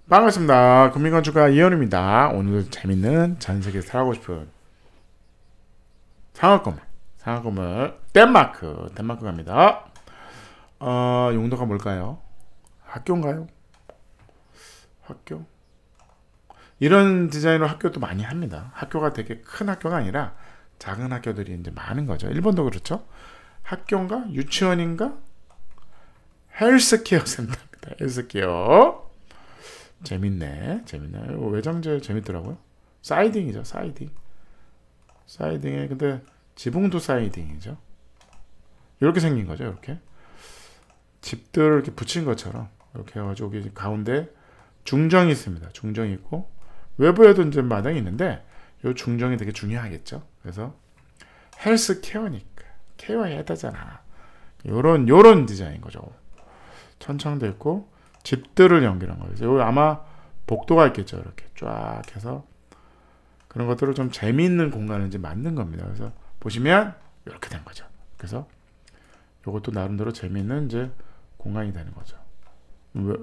반갑습니다. 국민건축가 이현우입니다. 오늘 재밌는 전세계 살아보고 싶은 상업건물 덴마크 갑니다. 용도가 뭘까요? 학교인가요? 학교? 이런 디자인으로 학교도 많이 합니다. 학교가 되게 큰 학교가 아니라 작은 학교들이 이제 많은 거죠. 일본도 그렇죠. 학교인가? 유치원인가? 헬스케어 센터입니다. 헬스케어. 재밌네. 외장재 재밌더라고요. 사이딩이죠. 사이딩에 근데 지붕도 사이딩이죠. 이렇게 생긴 거죠. 이렇게 집들을 이렇게 붙인 것처럼 이렇게 해가지고 여기 가운데 중정이 있습니다. 중정이 있고 외부에도 이제 마당이 있는데 이 중정이 되게 중요하겠죠. 그래서 헬스케어니까 케어해야 되잖아. 요런 디자인 거죠. 천창도 있고 집들을 연결한 거예요. 여기 아마 복도가 있겠죠. 이렇게 쫙 해서 그런 것들을 좀 재미있는 공간을 이제 만든 겁니다. 그래서 보시면 이렇게 된 거죠. 그래서 이것도 나름대로 재미있는 이제 공간이 되는 거죠.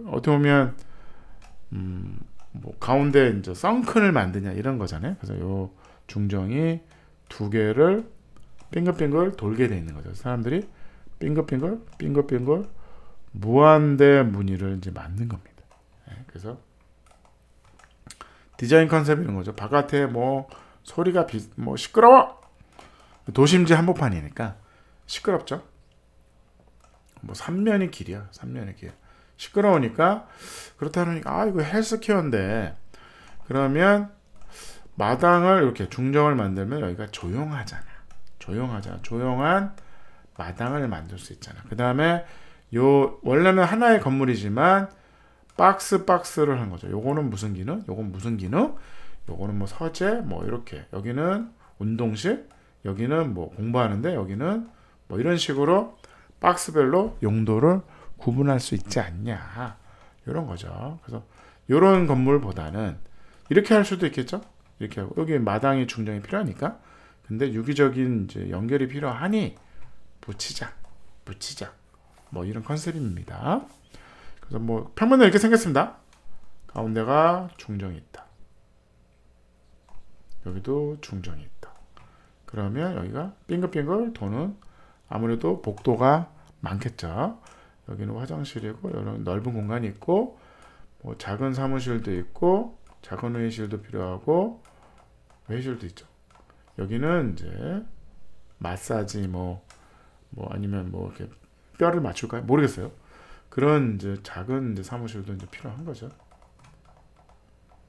어떻게 보면 뭐 가운데 이제 썬큰을 만드냐 이런 거잖아요. 그래서 요 중정이 두 개를 빙글빙글 돌게 돼 있는 거죠. 사람들이 빙글빙글 무한대 무늬를 이제 만든 겁니다. 그래서 디자인 컨셉이 이런 거죠. 바깥에 뭐 소리가 뭐 시끄러워. 도심지 한복판이니까 시끄럽죠. 뭐 3면이 길이야. 시끄러우니까 그렇다니까 이거 헬스케어인데 그러면 마당을 이렇게 중정을 만들면 여기가 조용하잖아. 조용한 마당을 만들 수 있잖아. 그 다음에 원래는 하나의 건물이지만 박스를 한 거죠. 요거는 무슨 기능? 요거는 뭐 서재, 뭐 이렇게. 여기는 운동실, 여기는 뭐 공부하는데, 여기는 뭐 이런 식으로 박스별로 용도를 구분할 수 있지 않냐. 이런 거죠. 그래서 요런 건물보다는 이렇게 할 수도 있겠죠? 이렇게 하고, 여기 마당이 중정이 필요하니까. 근데 유기적인 이제 연결이 필요하니 붙이자. 뭐 이런 컨셉입니다. 그래서 뭐 평면은 이렇게 생겼습니다. 가운데가 중정이 있다. 여기도 중정이 있다. 그러면 여기가 빙글빙글 도는 아무래도 복도가 많겠죠. 여기는 화장실이고 이런 넓은 공간이 있고 뭐 작은 사무실도 있고 작은 회의실도 필요하고 회의실도 있죠. 여기는 이제 마사지 뭐 아니면 뭐 이렇게 뼈를 맞출까요? 모르겠어요. 그런 이제 작은 이제 사무실도 이제 필요한 거죠.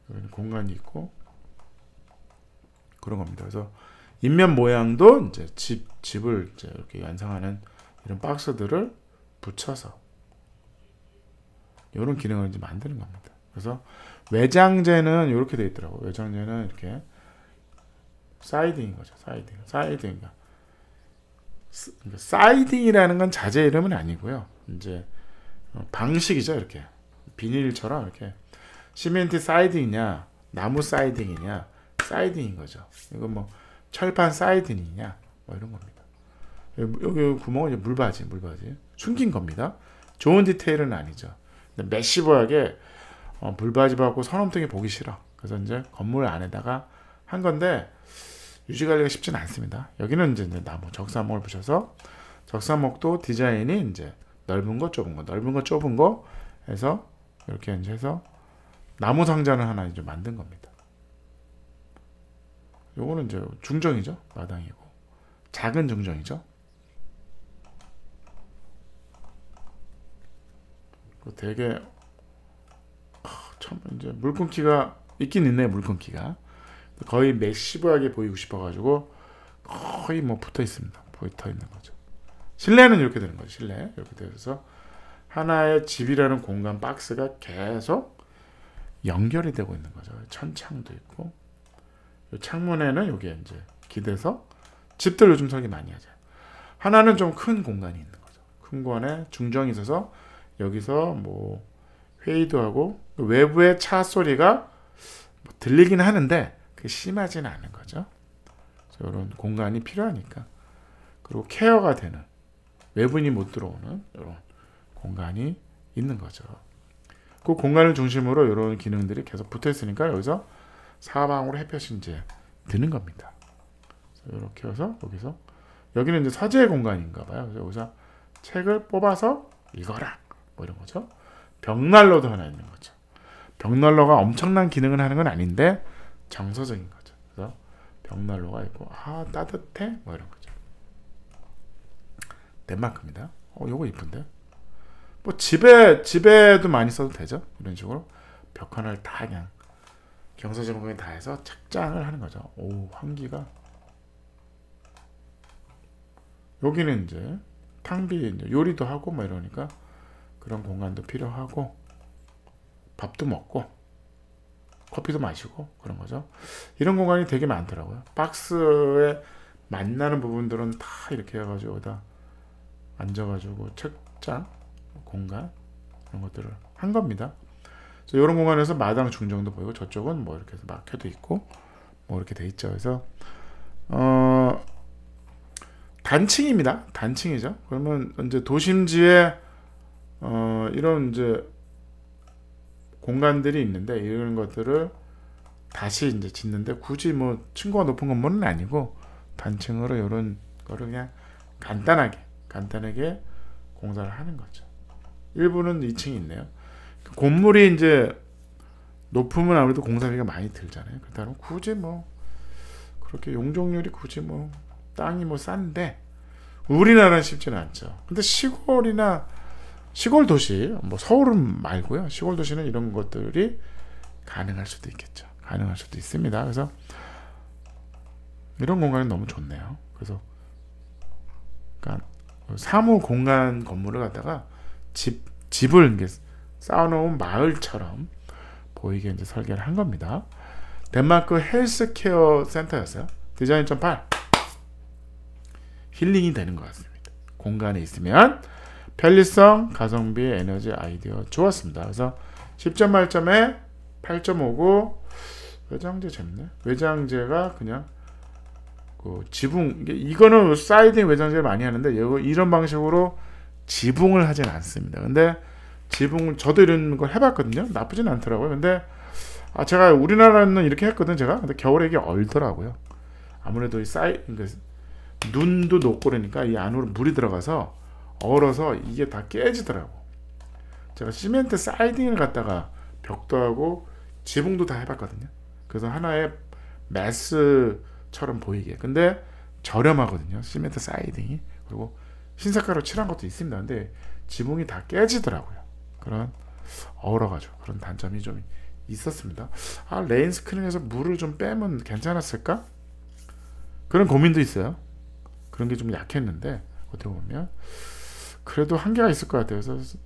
여기는 공간이 있고 그런 겁니다. 그래서 인면 모양도 이제 집을 이제 이렇게 완성하는 이런 박스들을 붙여서 이런 기능을 이제 만드는 겁니다. 그래서 외장재는 이렇게 되어 있더라고요. 외장재는 이렇게 사이딩인 거죠. 사이딩이라는 건 자재 이름은 아니고요. 이제 방식이죠. 이렇게 비닐처럼 이렇게 시멘트 사이딩이냐 나무 사이딩이냐 사이딩인 거죠. 이거 뭐 철판 사이딩이냐 뭐 이런 겁니다. 여기 구멍은 이제 물바지 숨긴 겁니다. 좋은 디테일은 아니죠. 근데 매시브하게 물바지 받고 선홈등이 보기 싫어. 그래서 이제 건물 안에다가 한 건데 유지 관리가 쉽지는 않습니다. 여기는 이제 나무 적사목을 붙여서 적사목도 디자인이 이제 넓은 거 좁은 거 해서 이렇게 이제 해서 나무 상자를 하나 이제 만든 겁니다. 요거는 이제 중정이죠. 마당이고 작은 중정이죠. 되게 참 이제 물건기가 있긴 있네. 물건기가 거의 매시브하게 보이고 싶어가지고 거의 뭐 붙어 있는 거죠. 실내는 이렇게 되는 거죠. 실내 이렇게 돼서 하나의 집이라는 공간 박스가 계속 연결이 되고 있는 거죠. 천창도 있고 창문에는 여기에 이제 기대서 집들 요즘 설계 많이 하죠. 하나는 좀 큰 공간이 있는 거죠. 큰 공간에 중정이 있어서 여기서 뭐 회의도 하고 외부의 차 소리가 뭐 들리긴 하는데 그게 심하지는 않은 거죠. 이런 공간이 필요하니까. 그리고 케어가 되는 외부인이 못 들어오는 이런 공간이 있는 거죠. 그 공간을 중심으로 이런 기능들이 계속 붙어 있으니까 여기서 사방으로 햇볕이 이제 드는 겁니다. 이렇게 해서 여기서 여기는 이제 서재 공간인가 봐요. 그래서 여기서 책을 뽑아서 읽어라 뭐 이런 거죠. 벽난로도 하나 있는 거죠. 벽난로가 엄청난 기능을 하는 건 아닌데 정서적인 거죠. 그래서 벽난로가 있고 따뜻해 뭐 이런 거죠. 덴마크입니다. 요거 이쁜데. 뭐 집에도 많이 써도 되죠. 이런 식으로 벽 하나를 다 그냥 경사지방에 다 해서 책장을 하는 거죠. 오, 환기가. 여기는 이제 탕비 이제 요리도 하고 뭐 이러니까 그런 공간도 필요하고 밥도 먹고 커피도 마시고 그런 거죠. 이런 공간이 되게 많더라고요. 박스에 만나는 부분들은 다 이렇게 해가지고 여기다 앉아가지고 책장 공간 이런 것들을 한 겁니다. 그래서 이런 공간에서 마당 중정도 보이고 저쪽은 뭐 이렇게 해서 막혀도 있고 뭐 이렇게 돼 있죠. 그래서 단층입니다. 단층이죠. 그러면 이제 도심지에 이런 이제 공간들이 있는데 이런 것들을 다시 이제 짓는데 굳이 뭐 층고가 높은 건물은 아니고 단층으로 이런 거를 그냥 간단하게 공사를 하는 거죠. 일부는 2층이 있네요. 건물이 이제 높으면 아무래도 공사비가 많이 들잖아요. 그렇다면 굳이 뭐 그렇게 용적률이 굳이 뭐 땅이 뭐 싼데 우리나라는 쉽지는 않죠. 근데 시골 도시 뭐 서울은 말고요. 시골 도시는 이런 것들이 가능할 수도 있겠죠. 가능할 수도 있습니다. 그래서 이런 공간이 너무 좋네요. 그래서 그러니까 사무 공간 건물을 갖다가 집을 이렇게 쌓아놓은 마을처럼 보이게 이제 설계를 한 겁니다. 덴마크 헬스케어 센터였어요. 디자인 1.8 힐링이 되는 것 같습니다. 공간에 있으면 편리성, 가성비, 에너지, 아이디어 좋았습니다. 그래서 10점 만점에 8.5고 외장재 재밌네. 외장재가 그냥 그 지붕 이거는 사이딩 외장재를 많이 하는데 이런 방식으로 지붕을 하진 않습니다. 근데 지붕을 저도 이런 걸 해봤거든요. 나쁘진 않더라고요. 근데 제가 우리나라는 이렇게 했거든 제가. 근데 겨울에 이게 얼더라고요. 아무래도 그러니까 눈도 녹고 그러니까 이 안으로 물이 들어가서 얼어서 이게 다 깨지더라고. 제가 시멘트 사이딩을 갖다가 벽도 하고 지붕도 다 해봤거든요. 그래서 하나의 매스처럼 보이게. 근데 저렴하거든요. 시멘트 사이딩이. 그리고 흰색깔로 칠한 것도 있습니다. 근데 지붕이 다 깨지더라고요. 그런 얼어가지고 그런 단점이 좀 있었습니다. 레인 스크린에서 물을 좀 빼면 괜찮았을까? 그런 고민도 있어요. 그런 게 좀 약했는데 어떻게 보면 그래도 한계가 있을 것 같아요. 그래서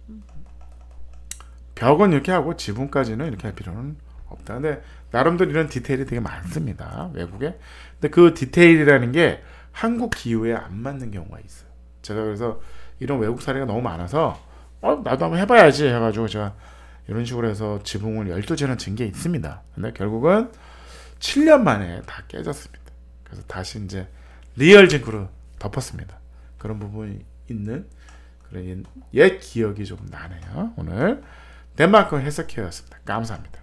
벽은 이렇게 하고 지붕까지는 이렇게 할 필요는 없다. 근데 나름대로 이런 디테일이 되게 많습니다. 외국에. 근데 그 디테일이라는 게 한국 기후에 안 맞는 경우가 있어요. 제가 그래서 이런 외국 사례가 너무 많아서 나도 한번 해봐야지 해가지고 제가 이런 식으로 해서 지붕을 12채는 진 게 있습니다. 근데 결국은 7년 만에 다 깨졌습니다. 그래서 다시 이제 리얼 징크로 덮었습니다. 그런 부분이 있는 그런 옛 기억이 좀 나네요. 오늘 덴마크 헬스케어였습니다. 감사합니다.